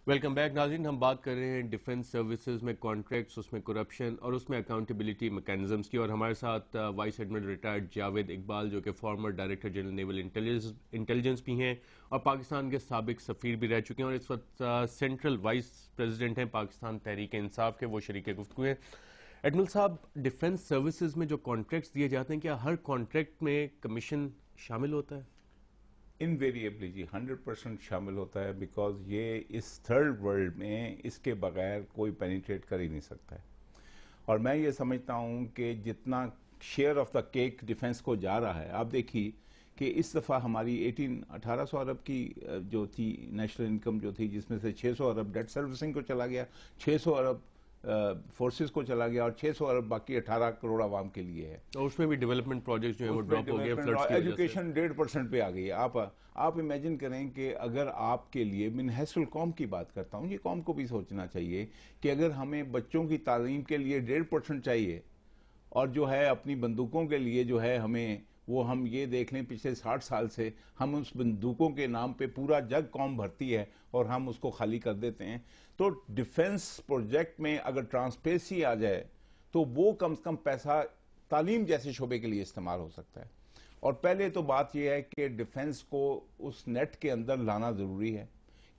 Welcome back ناظرین. ہم بات کر رہے ہیں ڈیفنس سروسز میں کانٹریکٹس، اس میں کرپشن اور اس میں اکاؤنٹیبلٹی میکانزمز کی، اور ہمارے ساتھ vice admiral retired Javed Iqbal جو کہ فارمر ڈائریکٹر جنرل نیول انٹیلیجنس بھی ہیں اور پاکستان کے سابق سفیر بھی رہ چکے ہیں، اور اس وقت سینٹرل وائس پریزیڈنٹ ہیں پاکستان تحریک انصاف کے، وہ شریک گفتگو ہیں. ایڈمرل صاحب، ڈیفنس سروسز میں جو کانٹریکٹس دیے جاتے ہیں، کیا ہر کانٹریکٹ میں کمیشن شامل ہوتا ہے؟ انویریبلی جی 100% شامل ہوتا ہے، بیکاز یہ اس تھرڈ ورلڈ میں اس کے بغیر کوئی پینیٹریٹ کر ہی نہیں سکتا ہے. اور میں یہ سمجھتا ہوں کہ جتنا share of the cake defence کو جا رہا ہے، آپ دیکھیے کہ اس دفعہ ہماری 1800 ارب کی جو تھی نیشنل انکم جو تھی، جس میں سے 600 ارب ڈیٹ سروسنگ کو چلا گیا، 600 ارب فورسز کو چلا گیا، اور 600 ارب باقی 18 کروڑ عوام کے لیے ہے. اور اس میں بھی ڈیولپمنٹ پروجیکٹس جو ہیں وہ ڈراپ ہو گئے فلڈز کی وجہ سے. ایجوکیشن 1.5% پہ آ گئی ہے. آپ امیجن کریں کہ اگر آپ کے لیے، من حیث القوم کی بات کرتا ہوں، یہ قوم کو بھی سوچنا چاہیے کہ اگر ہمیں بچوں کی تعلیم کے لیے 1.5% چاہیے، اور جو ہے اپنی بندوقوں کے لیے جو ہے ہم یہ دیکھ لیں پچھلے 60 سال سے ہم اس بندوقوں کے نام پہ پورا جگ قوم بھرتی ہے اور ہم اس کو خالی کر دیتے ہیں. تو ڈیفنس پروجیکٹ میں اگر ٹرانسپیرنسی آ جائے تو وہ کم سے کم پیسہ تعلیم جیسے شعبے کے لیے استعمال ہو سکتا ہے. اور پہلے تو بات یہ ہے کہ ڈیفنس کو اس نیٹ کے اندر لانا ضروری ہے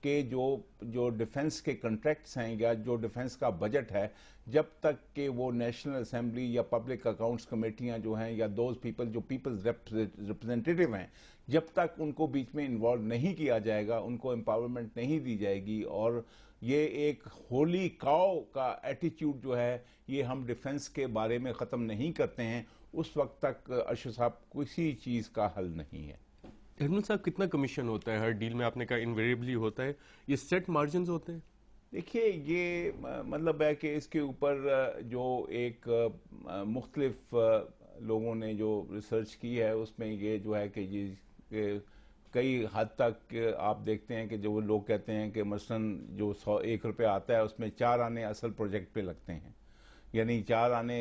کہ جو ڈیفنس کے کنٹریکٹس ہیں یا جو ڈیفنس کا بجٹ ہے، جب تک کہ وہ نیشنل اسمبلی یا پبلک اکاؤنٹس کمیٹیاں جو ہیں یا دوز پیپل جو پیپلز ریپرزینٹیٹیو ہیں، جب تک ان کو بیچ میں انوالو نہیں کیا جائے گا، ان کو امپاورمنٹ نہیں دی جائے گی، اور یہ ایک ہولی کاؤ کا ایٹیچیوڈ جو ہے یہ ہم ڈیفنس کے بارے میں ختم نہیں کرتے ہیں، اس وقت تک ارشد صاحب کسی چیز کا حل نہیں ہے. ایڈمرل صاحب، کتنا کمیشن ہوتا ہے ہر ڈیل میں؟ آپ نے کہا انویریبلی ہوتا ہے، یہ سیٹ مارجنز ہوتے ہیں؟ دیکھیے، یہ مطلب ہے کہ اس کے اوپر جو ایک مختلف لوگوں نے جو ریسرچ کی ہے، اس میں یہ جو ہے کہ کئی حد تک آپ دیکھتے ہیں کہ جو لوگ کہتے ہیں کہ مثلاً جو 101 روپے آتا ہے اس میں 4 آنے اصل پروجیکٹ پہ لگتے ہیں، یعنی 4 آنے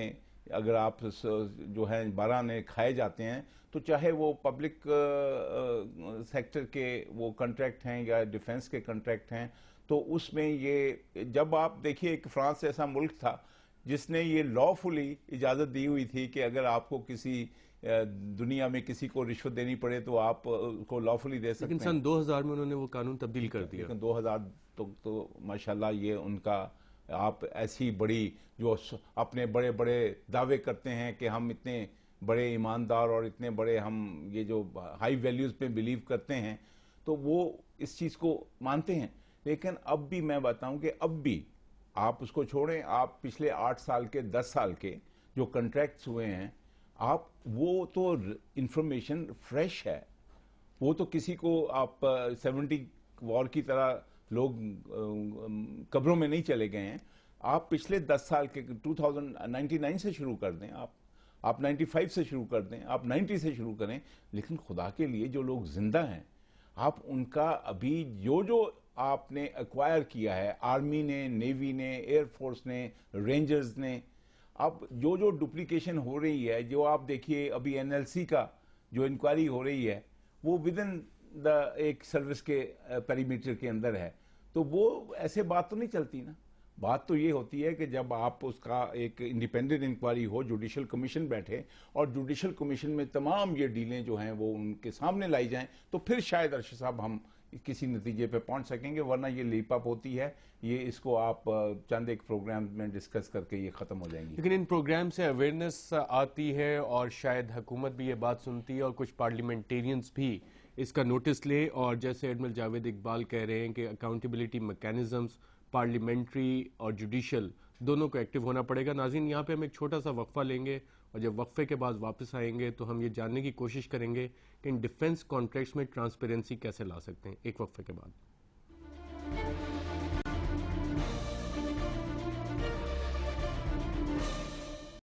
اگر آپ جو ہے 12 آنے کھائے جاتے ہیں، تو چاہے وہ پبلک سیکٹر کے وہ کنٹریکٹ ہیں یا ڈیفنس کے کنٹریکٹ ہیں، تو اس میں یہ جب آپ دیکھیے کہ فرانس ایسا ملک تھا جس نے یہ لا فلی اجازت دی ہوئی تھی کہ اگر آپ کو کسی دنیا میں کسی کو رشوت دینی پڑے تو آپ کو لا فلی دے سکتے ہیں. لیکن سن 2000 میں انہوں نے وہ قانون تبدیل کر دیا. لیکن 2000 تو ماشاءاللہ یہ ان کا، آپ ایسی بڑی جو اپنے بڑے بڑے دعوے کرتے ہیں کہ ہم اتنے بڑے ایماندار اور اتنے بڑے ہم یہ جو ہائی ویلیوز پہ بلیو کرتے ہیں، تو وہ اس چیز کو مانتے ہیں. لیکن اب بھی میں بتاؤں کہ اب بھی آپ اس کو چھوڑیں، آپ پچھلے 8 سال کے 10 سال کے جو کنٹریکٹس ہوئے ہیں، آپ وہ تو انفارمیشن فریش ہے، وہ تو کسی کو آپ 70 وار کی طرح لوگ قبروں میں نہیں چلے گئے ہیں. آپ پچھلے 10 سال کے 2099 سے شروع کر دیں، آپ 95 سے شروع کر دیں، آپ 90 سے شروع کریں، لیکن خدا کے لیے جو لوگ زندہ ہیں، آپ ان کا ابھی جو آپ نے ایکوائر کیا ہے، آرمی نے، نیوی نے، ایئر فورس نے، رینجرز نے، اب جو ڈپلیکیشن ہو رہی ہے، جو آپ دیکھیے ابھی NLC کا جو انکوائری ہو رہی ہے، وہ ودن دا ایک سروس کے پیریمیٹر کے اندر ہے، تو وہ ایسے بات تو نہیں چلتی نا. بات تو یہ ہوتی ہے کہ جب آپ اس کا ایک انڈیپینڈنٹ انکوائری ہو، جوڈیشل کمیشن بیٹھے اور جوڈیشل کمیشن میں تمام یہ ڈیلیں جو ہیں وہ ان کے سامنے لائی جائیں، تو پھر شاید ارشد صاحب ہم کسی نتیجے پہ پہنچ سکیں گے، ورنہ یہ لیپ اپ ہوتی ہے، یہ اس کو آپ چند ایک پروگرام میں ڈسکس کر کے یہ ختم ہو جائیں گی. لیکن ان پروگرام سے اویئرنیس آتی ہے اور شاید حکومت بھی یہ بات سنتی ہے اور کچھ پارلیمنٹیرینز بھی اس کا نوٹس لے، اور جیسے ایڈمرل جاوید اقبال کہہ رہے ہیں کہ اکاؤنٹیبلٹی میکانزمز پارلیمنٹری اور جوڈیشل دونوں کو ایکٹیو ہونا پڑے گا. ناظرین، یہاں پہ ہم ایک چھوٹا سا وقفہ لیں گے، اور جب وقفے کے بعد واپس آئیں گے تو ہم یہ جاننے کی کوشش کریں گے کہ ان ڈیفنس کانٹریکٹس میں ٹرانسپیرنسی کیسے لا سکتے ہیں. ایک وقفے کے بعد.